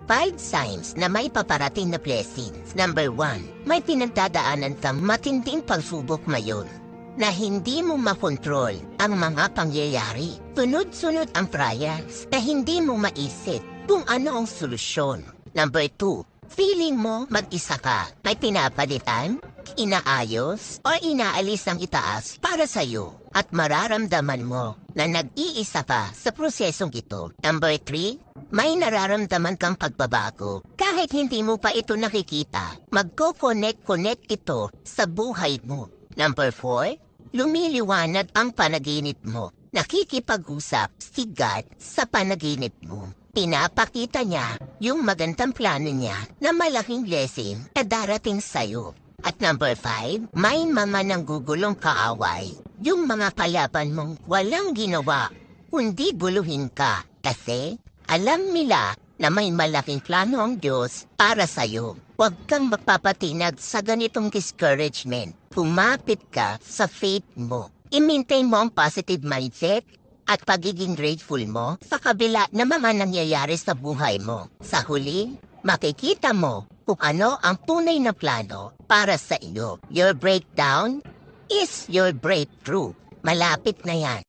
5 signs na may paparating na blessings. Number 1, may pinagdadaanan kang matinding pagsubok ngayon na hindi mo makontrol ang mga pangyayari. Sunod-sunod ang trials na hindi mo maisip kung ano ang solusyon. Number 2, feeling mo mag-isa ka. May pinapalitan, inaayos, o inaalis ang itaas para sa'yo. At mararamdaman mo na nag-iisa pa sa prosesong ito. Number 3, may nararamdaman kang pagbabago. Kahit hindi mo pa ito nakikita, magko-connect ito sa buhay mo. Number 4, lumiliwanag ang panaginip mo. Nakikipag-usap si God sa panaginip mo. Pinapakita niya yung magandang plano niya na malaking blessing na darating sa'yo. At number 5, may mga nanggugulong kaaway. Yung mga kalaban mong walang ginawa, kundi guluhin ka. Kasi alam nila na may malaking plano ang Diyos para sa'yo. Huwag kang magpapatinag sa ganitong discouragement. Kumapit ka sa faith mo. I-maintain mo ang positive mindset at pagiging grateful mo sa kabila ng mga nangyayari sa buhay mo. Sa huli, makikita mo kung ano ang tunay na plano para sa iyo. Your breakdown is your breakthrough. Malapit na yan.